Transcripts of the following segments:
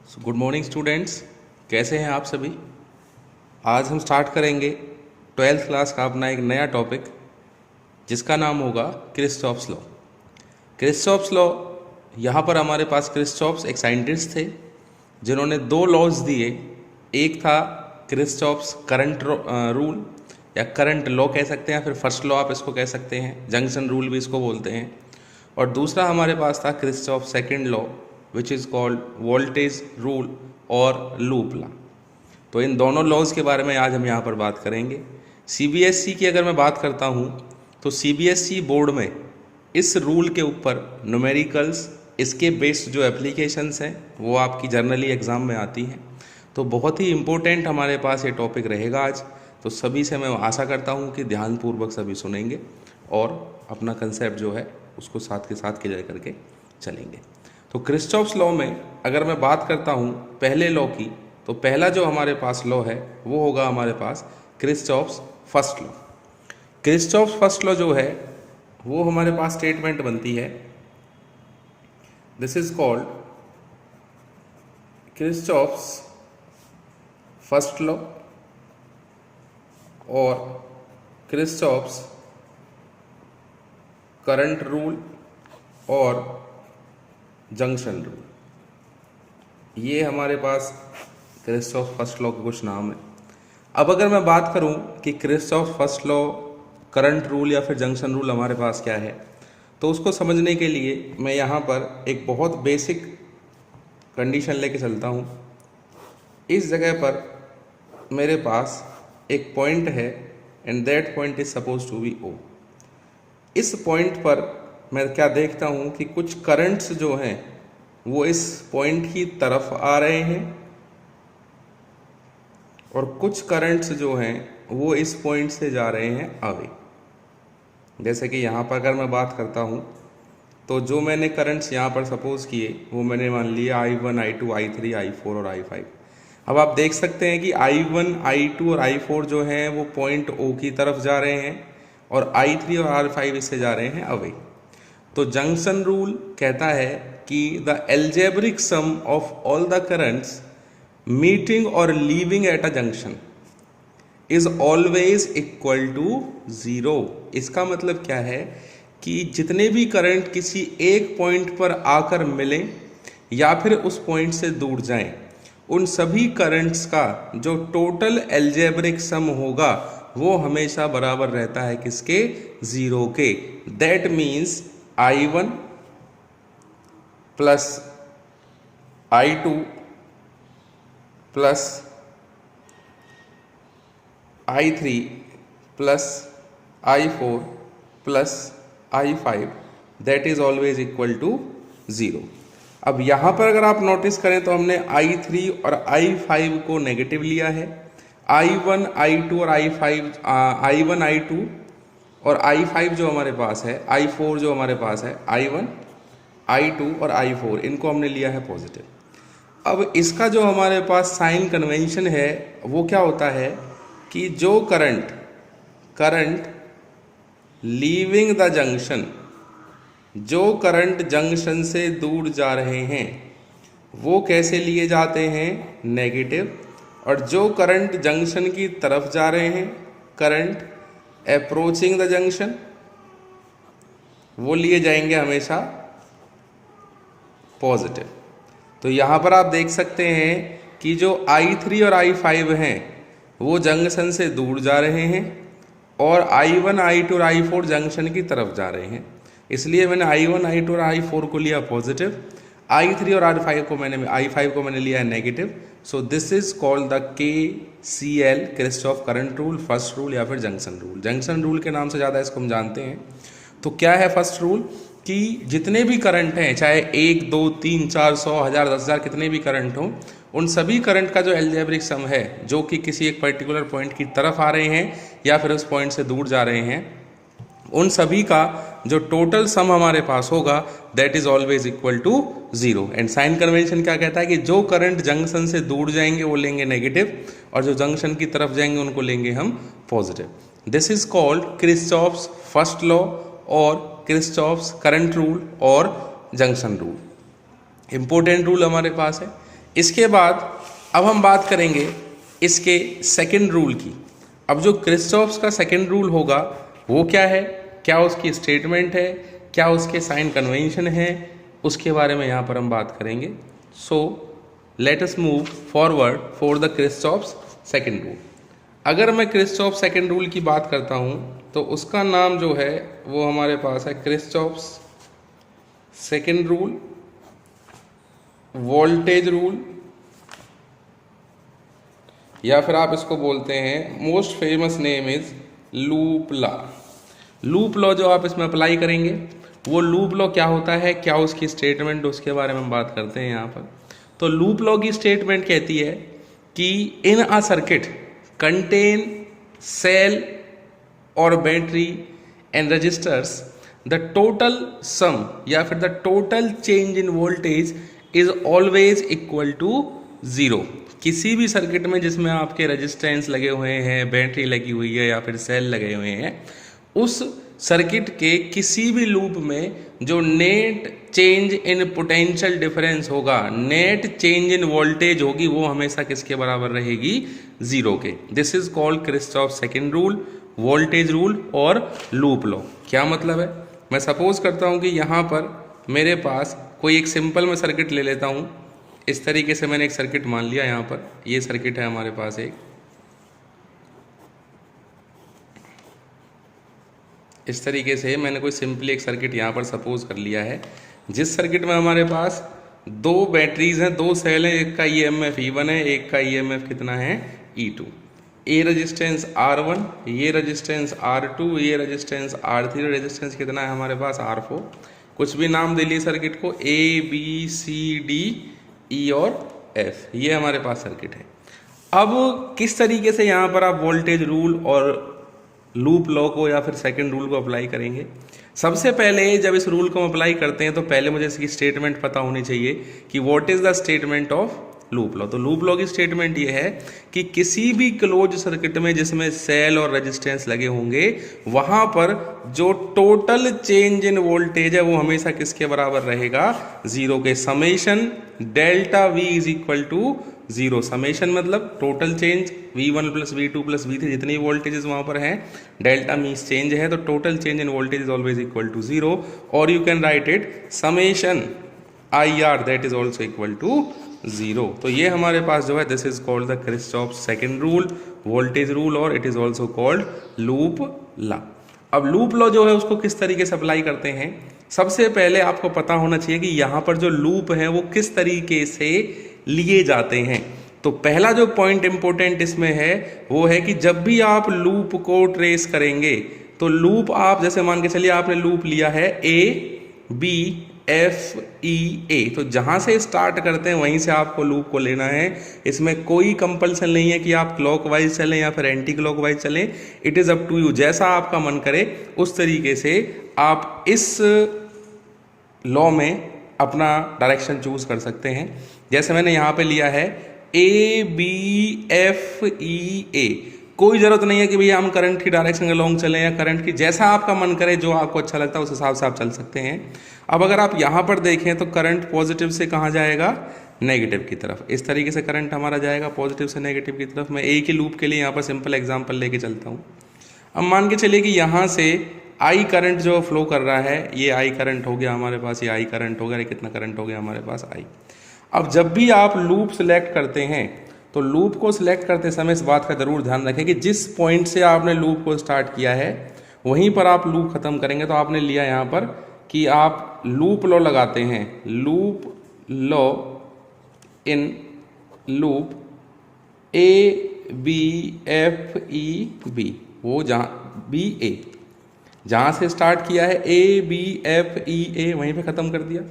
Good morning students, कैसे हैं आप सभी। आज हम स्टार्ट करेंगे 12th क्लास का अपना एक नया टॉपिक जिसका नाम होगा क्रिस्टॉफ्स लॉ। क्रिस्टॉफ्स लॉ, यहाँ पर हमारे पास क्रिस्टॉफ्स एक साइंटिस्ट थे जिन्होंने दो लॉज दिए। एक था क्रिस्टॉफ्स करंट रूल या करंट लॉ कह सकते हैं, फिर फर्स्ट लॉ आप इसको कह सकते हैं, जंक्शन रूल भी इसको बोलते हैं। और दूसरा हमारे पास था Christoph second law which is called voltage rule और लूप लॉ। तो इन दोनों लॉज के बारे में आज हम यहाँ पर बात करेंगे। सीबीएसई की अगर मैं बात करता हूँ तो सीबीएसई बोर्ड में इस रूल के ऊपर न्यूमेरिकल्स, इसके बेस्ड जो एप्लीकेशंस हैं वो आपकी जर्नली एग्ज़ाम में आती हैं। तो बहुत ही इम्पोर्टेंट हमारे पास ये टॉपिक रहेगा आज। तो सभी से मैं आशा करता हूँ कि ध्यानपूर्वक सभी सुनेंगे और अपना कंसेप्ट जो है उसको साथ के साथ क्लियर करके चलेंगे। तो क्रिस्टॉफ्स लॉ में अगर मैं बात करता हूँ पहले लॉ की, तो पहला जो हमारे पास लॉ है वो होगा हमारे पास Kirchhoff's first law. Kirchhoff's first law जो है वो हमारे पास स्टेटमेंट बनती है, this is called Kirchhoff's first law और क्रिस्टॉफ्स करंट रूल और जंक्शन रूल। ये हमारे पास क्रिस्टॉफ फर्स्ट लॉ के कुछ नाम है। अब अगर मैं बात करूं कि Christoph first law, current rule या फिर जंक्शन रूल हमारे पास क्या है, तो उसको समझने के लिए मैं यहाँ पर एक बहुत बेसिक कंडीशन लेके चलता हूँ। इस जगह पर मेरे पास एक पॉइंट है and that point is suppose to be O. इस पॉइंट पर मैं क्या देखता हूँ कि कुछ करंट्स जो हैं वो इस पॉइंट की तरफ आ रहे हैं और कुछ करंट्स जो हैं वो इस पॉइंट से जा रहे हैं अवे। जैसे कि यहाँ पर अगर मैं बात करता हूँ तो जो मैंने करंट्स यहाँ पर सपोज किए वो मैंने मान लिया I1, I2, I3, I4 और I5। अब आप देख सकते हैं कि I1, I2 और I4 जो हैं वो पॉइंट O की तरफ जा रहे हैं और I3 और R5 इससे जा रहे हैं अवे। तो जंक्शन रूल कहता है कि the algebraic sum of all the currents meeting और leaving at a junction is always equal to zero. इसका मतलब क्या है कि जितने भी करंट किसी एक पॉइंट पर आकर मिले या फिर उस पॉइंट से दूर जाएं, उन सभी करंट्स का जो टोटल एल्जेब्रिक सम होगा वो हमेशा बराबर रहता है किसके? जीरो के। That means I1 plus I2 plus I3 plus I4 plus I5 that is always equal to zero. अब यहाँ पर अगर आप नोटिस करें तो हमने I3 और I5 को नेगेटिव लिया है। I1, I2 और I1, I2 और I5 जो हमारे पास है, I4 जो हमारे पास है, I1, I2 और I4 इनको हमने लिया है पॉजिटिव। अब इसका जो हमारे पास साइन कन्वेंशन है वो क्या होता है कि जो करंट लीविंग द जंक्शन, जो करंट जंक्शन से दूर जा रहे हैं वो कैसे लिए जाते हैं? नेगेटिव। और जो करंट जंक्शन की तरफ जा रहे हैं, करंट अप्रोचिंग द जंक्शन, वो लिए जाएंगे हमेशा पॉजिटिव। तो यहाँ पर आप देख सकते हैं कि जो I3 और I5 हैं वो जंक्शन से दूर जा रहे हैं और I1, I2 और I4 जंक्शन की तरफ जा रहे हैं। इसलिए मैंने I1, I2 और I4 को लिया पॉजिटिव, I3 और I5 को मैंने लिया है negative. So this is called the KCL, Christoph current rule, first rule या फिर जंक्शन रूल। जंक्शन रूल के नाम से ज़्यादा इसको हम जानते हैं। तो क्या है फर्स्ट रूल कि जितने भी करंट हैं, चाहे 1, 2, 3, 4, 100, 1000, 10,000 कितने भी करंट हों, उन सभी करंट का जो एल्जेब्रिक सम है जो कि किसी एक पर्टिकुलर पॉइंट की तरफ आ रहे हैं या फिर उस पॉइंट से दूर जा रहे हैं, उन सभी का जो टोटल सम हमारे पास होगा that is always equal to zero. And sign convention क्या कहता है कि जो करंट जंक्शन से दूर जाएंगे वो लेंगे नेगेटिव और जो जंक्शन की तरफ जाएंगे उनको लेंगे हम positive. This is called Kirchhoff's first law और क्रिस्टॉफ्स करंट रूल और जंक्शन रूल। इंपॉर्टेंट रूल हमारे पास है। इसके बाद अब हम बात करेंगे इसके सेकंड रूल की। अब जो किरचॉफ्स का सेकंड रूल होगा वो क्या है, क्या उसकी स्टेटमेंट है, क्या उसके साइन कन्वेंशन है, उसके बारे में यहाँ पर हम बात करेंगे। So let us move forward for the Kirchhoff's second rule. अगर मैं किरचॉफ सेकंड रूल की बात करता हूँ तो उसका नाम जो है वो हमारे पास है Kirchhoff's second rule, voltage rule, या फिर आप इसको बोलते हैं most famous name is loop law. Loop law जो आप इसमें अप्लाई करेंगे, वो लूप लॉ क्या होता है, क्या उसकी स्टेटमेंट, उसके बारे में हम बात करते हैं यहाँ पर। तो लूप लॉ की स्टेटमेंट कहती है कि in a circuit contain cell और battery and resistors the total sum या फिर the total change in voltage is always equal to zero. किसी भी सर्किट में जिसमें आपके रेजिस्टेंस लगे हुए हैं, बैटरी लगी हुई है या फिर सेल लगे हुए हैं, उस सर्किट के किसी भी लूप में जो net change in potential difference होगा, नेट चेंज इन वोल्टेज होगी, वो हमेशा किसके बराबर रहेगी, जीरो के। This is called Kirchhoff second rule, voltage rule और लूप लॉ। क्या मतलब है, मैं सपोज करता हूं कि यहां पर मेरे पास कोई एक सिंपल में सर्किट ले लेता हूं। इस तरीके से मैंने एक सर्किट मान लिया, यहां पर ये सर्किट है हमारे पास एक, इस तरीके से मैंने कोई सिंपली एक सर्किट यहाँ पर सपोज कर लिया है, जिस सर्किट में हमारे पास दो बैटरीज हैं, दो सेल हैं, एक का ईएमएफ E1 है, एक का ईएमएफ कितना है E2। ये रेजिस्टेंस R1, ये रेजिस्टेंस R2, ये रेजिस्टेंस R3, रेजिस्टेंस कितना है हमारे पास R4। कुछ भी नाम दे लिए सर्किट को, A B C D E और F, ये हमारे पास सर्किट है। अब किस तरीके से यहाँ पर आप वोल्टेज रूल और लूप लॉ को या फिर सेकंड रूल को अप्लाई करेंगे। सबसे पहले जब इस रूल को हम अप्लाई करते हैं तो पहले मुझे इसकी स्टेटमेंट पता होनी चाहिए कि what is the statement of loop law. तो लूप लॉ की स्टेटमेंट ये है कि किसी भी क्लोज सर्किट में जिसमें सेल और रेजिस्टेंस लगे होंगे, वहां पर जो टोटल चेंज इन वोल्टेज है वो हमेशा किसके बराबर रहेगा, जीरो के। Summation delta V is equal to zero. Summation मतलब total change V1 plus V2 plus V3, जितनी वोल्टेजेस वहां पर हैं, डेल्टा मीन्स चेंज है, तो total change in voltage is always equal to zero. और you can write it summation IR that is also equal to zero. तो ये हमारे पास जो है, this is called the Kirchhoff second rule, voltage rule, और it is also called loop law. अब loop law जो है उसको किस तरीके से अप्लाई करते हैं, सबसे पहले आपको पता होना चाहिए कि यहाँ पर जो लूप है वो किस तरीके से लिए जाते हैं। तो पहला जो पॉइंट इंपॉर्टेंट इसमें है वो है कि जब भी आप लूप को ट्रेस करेंगे तो लूप आप जैसे मान के चलिए आपने लूप लिया है ABFEA, तो जहां से स्टार्ट करते हैं वहीं से आपको लूप को लेना है। इसमें कोई कंपल्सन नहीं है कि आप क्लॉकवाइज चलें या फिर एंटी क्लॉकवाइज चलें, it is up to you. जैसा आपका मन करे उस तरीके से आप इस लॉ में अपना डायरेक्शन चूज कर सकते हैं। जैसे मैंने यहाँ पे लिया है ABFEA, कोई जरूरत नहीं है कि भैया हम करंट की डायरेक्शन के लॉन्ग चलें या करंट की, जैसा आपका मन करे, जो आपको अच्छा लगता है उस हिसाब से आप चल सकते हैं। अब अगर आप यहाँ पर देखें तो करंट पॉजिटिव से कहाँ जाएगा, नेगेटिव की तरफ। इस तरीके से करंट हमारा जाएगा पॉजिटिव से नेगेटिव की तरफ। मैं एक ही लूप के लिए यहाँ पर सिंपल एग्जाम्पल लेके चलता हूँ। अब मान के चलिए कि यहाँ से I करंट जो फ्लो कर रहा है, ये I करंट हो गया हमारे पास, ये I करंट हो गया, ये कितना करंट हो गया हमारे पास I। अब जब भी आप लूप सिलेक्ट करते हैं तो लूप को सिलेक्ट करते समय इस बात का जरूर ध्यान रखें कि जिस पॉइंट से आपने लूप को स्टार्ट किया है वहीं पर आप लूप खत्म करेंगे। तो आपने लिया यहाँ पर कि आप लूप लॉ लगाते हैं, loop law in loop ABFEB, वो जहाँ BA, जहाँ से स्टार्ट किया है ABFEA वहीं पे ख़त्म कर दिया।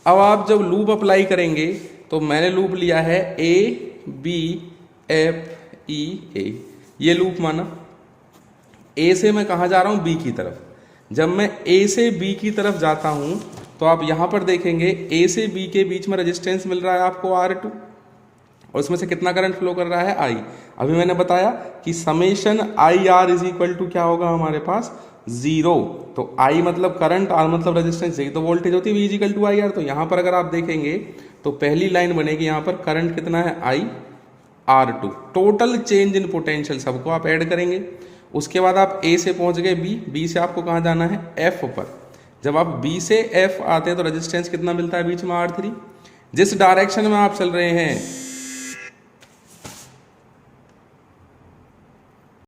अब आप जब लूप अप्लाई करेंगे तो मैंने लूप लिया है ABFEA, ये लूप माना। A से मैं कहाँ जा रहा हूँ, B की तरफ। जब मैं A से B की तरफ जाता हूँ तो आप यहाँ पर देखेंगे A से B के बीच में रेजिस्टेंस मिल रहा है आपको R2, और इसमें से कितना करंट फ्लो कर रहा है, I। अभी मैंने बताया कि summation IR is equal to क्या होगा हमारे पास, जीरो। तो I मतलब करंट, R मतलब रेजिस्टेंस, यही तो वोल्टेज होती है V is equal to IR। तो यहाँ पर अगर आप देखेंगे तो पहली लाइन बनेगी यहाँ पर करंट कितना है I R2, total change in potential सबको आप ऐड करेंगे। उसके बाद आप A से पहुंच गए B से आपको कहाँ जाना है F पर। जब आप B से F आते हैं तो रेजिस्टेंस कितना मिलता है बीच में R3। जिस डायरेक्शन में आप चल रहे हैं